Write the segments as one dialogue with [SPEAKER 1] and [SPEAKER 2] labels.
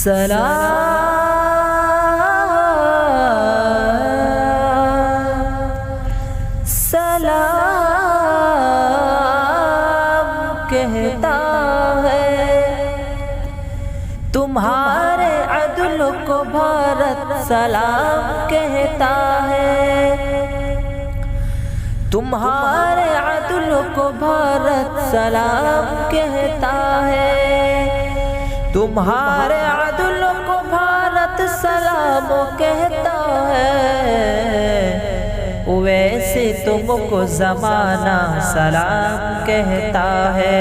[SPEAKER 1] سلام کہتا ہے، تمہارے عدل کو بھارت سلام کہتا ہے، تمہارے عدل کو بھارت سلام کہتا ہے، تمہارے عدل کو بھارت سلام کہتا ہے، ویسے تم کو زمانہ سلام کہتا ہے،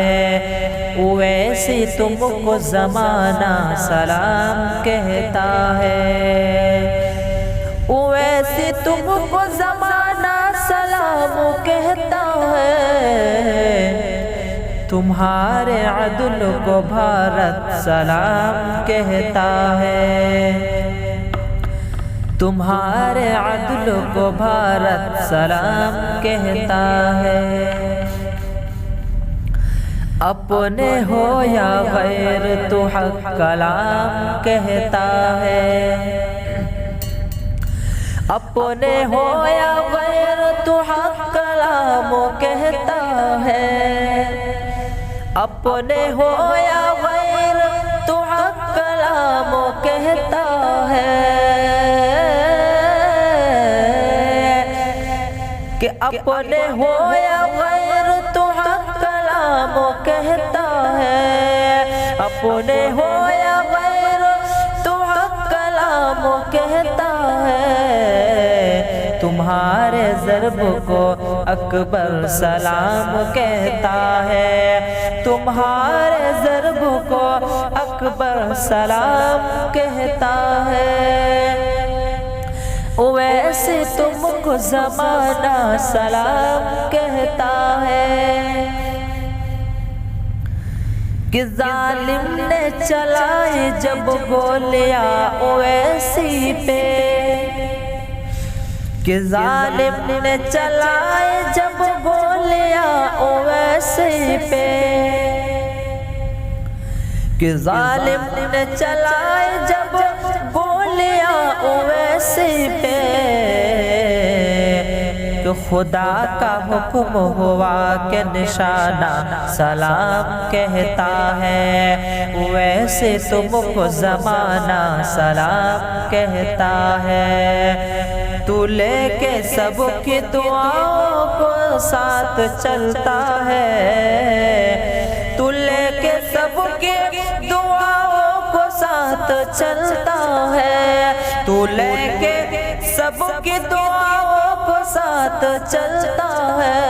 [SPEAKER 1] ویسے تم کو زمانہ سلام کہتا ہے، ویسے تم کو زمانہ سلام کہتا ہے، تمہارے عدل کو بھارت سلام کہتا ہے، تمہارے عدل کو بھارت سلام کہتا ہے، اپنے ہو یا غیر تو حق کلام کہتا ہے، اپنے ہو یا غیر تو حق کلام کہتا ہے، اپنے ہو یا غیر تو حق کلام کہتا ہے، کہ اپنے ہو یا غیر تو حق کلام کہتا ہے، اپنے ہو یا غیر تو حق کلام کہتا ہے، تمہارے ضرب کو اکبر سلام کہتا ہے، تمہارے ضرب کو اکبر سلام کہتا ہے، ویسے تم کو زمانہ سلام کہتا ہے، کہ ظالم نے چلائی جب گولیاں اویسی پہ، کہ ظالم نے چلائی جب گولیاں اویسی پہ، کہ ظالم نے چلائی جب گولیاں اویسی پہ، کہ خدا کا حکم ہوا کہ نشانہ سلام کہتا ہے، ویسے تم کو زمانہ سلام کہتا ہے، تو لے کے سب کی دعاؤں کو ساتھ چلتا ہے، تو لے کے سب کی دعاؤں کو ساتھ چلتا ہے، تو لے کے سب کی دعاؤں کو ساتھ چلتا ہے،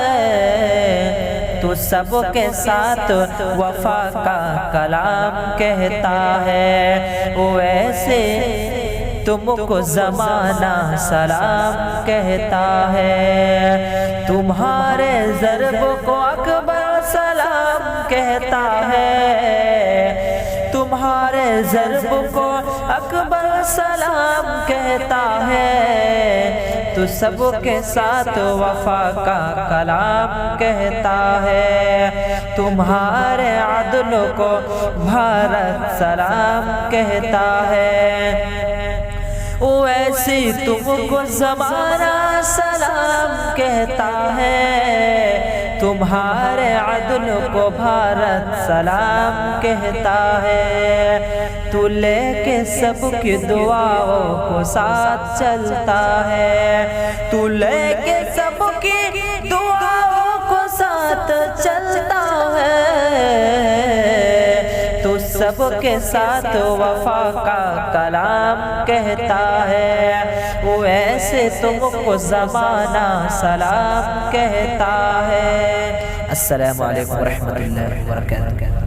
[SPEAKER 1] تو سب کے ساتھ وفا کا کلام کہتا ہے، ویسے تم کو زمانہ سلام کہتا ہے، تمہارے ضرب کو اکبر سلام کہتا ہے، تمہارے ضرب کو اکبر سلام کہتا ہے، تو سب کے ساتھ وفا کا کلام کہتا ہے، تمہارے عدل کو بھارت سلام کہتا ہے، ویسے تم کو زمانہ سلام کہتا ہے، تمہارے عدل کو بھارت سلام کہتا ہے، تو لے کے سب کی دعاؤں کو ساتھ چلتا ہے، تو لے کے سب کی دعاؤں کو ساتھ چلتا ہے، تو سب کے ساتھ وفا کا کلام کہتا ہے، ویسے تم کو زمانہ سلام کہتا ہے۔ السلام علیکم ورحمۃ اللہ وبرکاتہ۔